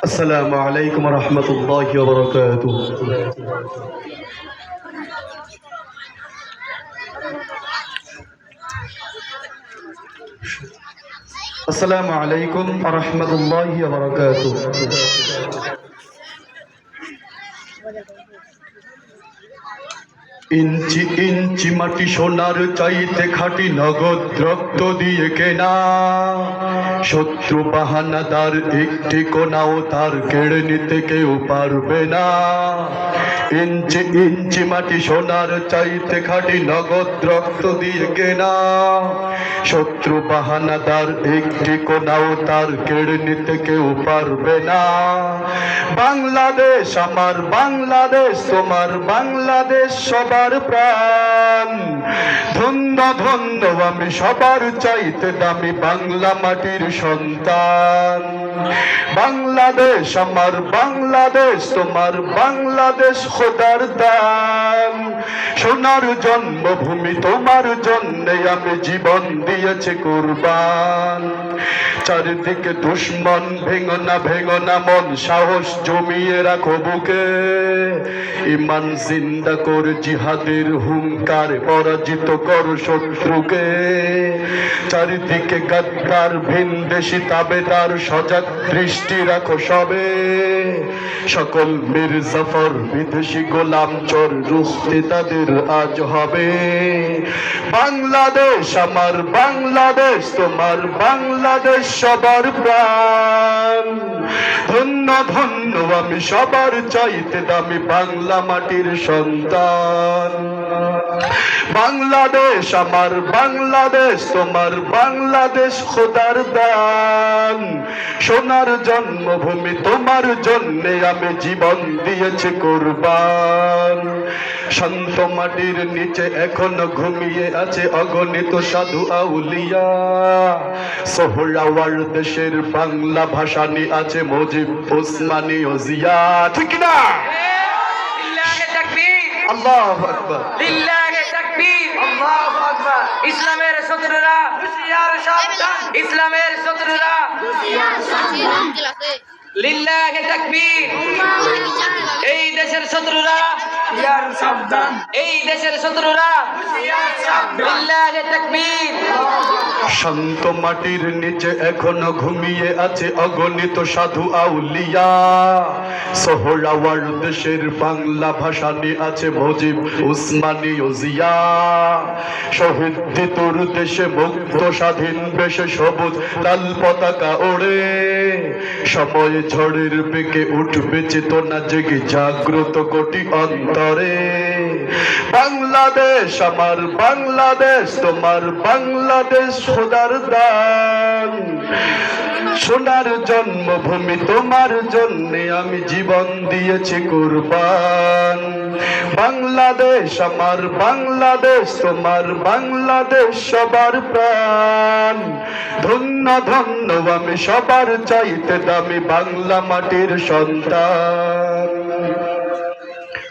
আসসালামু আলাইকুম ওয়া রাহমাতুল্লাহি ওয়া বারাকাতুহু। আসসালামু আলাইকুম ওয়া রাহমাতুল্লাহি ওয়া বারাকাতুহু। ইঞ্চি ইঞ্চি মাটি সোনার চাইতে খাঁটি, নগদ রক্ত দিয়ে কেনা। শত্রু বাহানাদার একটি কোনাও তার কেড়ে নিতে কেউ পারবে না। ইঞ্চি ইঞ্চি মাটি সোনার চাইতে খাঁটি, নগদ রক্ত দিয়ে কেনা। শত্রু বাহানাদার একটি কোনাও তার কেড়ে নিতে কেউ পারবে না। বাংলাদেশ আমার বাংলাদেশ, তোমার বাংলাদেশ সবার প্রাণ। ধন্য ধন্য আমি সবার চাইতে দামি বাংলা মাটির সন্তান। বাংলাদেশ আমার বাংলাদেশ, তোমার বাংলাদেশ খোদার দান। সোনার জন্মভূমি তোমার জন্যে আমি জীবন দিয়েছি কুরবান। চারিদিকে দুশ্মন, ভেঙো না মন, সাহস জমিয়ে রাখো বুকে। ইমান জিন্দা কর জিহাদের হুঙ্কার, পরাজিত কর শত্রুকে। চারিদিকে গাদ্দার ভিনদেশী তাবেদার, সজাগ দৃষ্টি রাখো সবে। সকল মির্জাফর বিদেশি গোলাম চোর, রুখতে তাদের আজ হবে। বাংলাদেশ আমার বাংলাদেশ, তোমার বাংলাদেশ সবার প্রাণ। ধন্য ধন্য আমি সবার চাইতে দামি বাংলা মাটির সন্তান। বাংলাদেশ আমার বাংলাদেশ, তোমার বাংলাদেশ খোদার দান। সোনার জন্মভূমি তোমার জন্যে আমি জীবন দিয়েছি কুরবান। শান্ত মাটির নিচে এখনো ঘুমিয়ে আছে অগণিত সাধু আউলিয়া। সোহরাওয়ার্দী দেশের বাংলা ভাষানি আছে মুজিব, উসমানী ও জিয়া। ঠিক না? লিল্লাহি তাকবীর, আল্লাহু আকবার, লিল্লাহি তাকবীর, আল্লাহু আকবার। ইসলামের শত্রুরা হুঁশিয়ার সাবধান, ইসলামের শত্রুরা হুঁশিয়ার সাবধান। লিল্লাহি তাকবীর। এই দেশের শত্রুরা হুঁশিয়ার সাবধান, এই দেশের শত্রুরা হুঁশিয়ার সাবধান। লিল্লাহি তাকবীর। শান্ত মাটির নিচে এখনো ঘুমিয়ে আছে অগণিত সাধু আউলিয়া। সোহরাওয়ার্দী দেশের বাংলা ভাষানি আছে মুজিব, উসমানী ও জিয়া। শহীদ তোর দেশে মুক্ত স্বাধীন বেশে সবুজ লাল পতাকা ওড়ে। সময় ঝড়ের বেগে উঠবে চেতনা জেগে জাগ্রত কোটি অন্তরে। বাংলাদেশ আমার বাংলাদেশ, তোমার বাংলাদেশ খোদার দান। সোনার জন্মভূমি তোমার জন্যে আমি জীবন দিয়েছি কুরবান। বাংলাদেশ আমার বাংলাদেশ, তোমার বাংলাদেশ সবার প্রাণ। ধন্য ধন্য আমি সবার চাইতে দামি বাংলা মাটির সন্তান।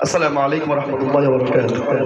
আসসালামু আলাইকুম ওয়া রাহমাতুল্লাহি ওয়া বারাকাতুহু।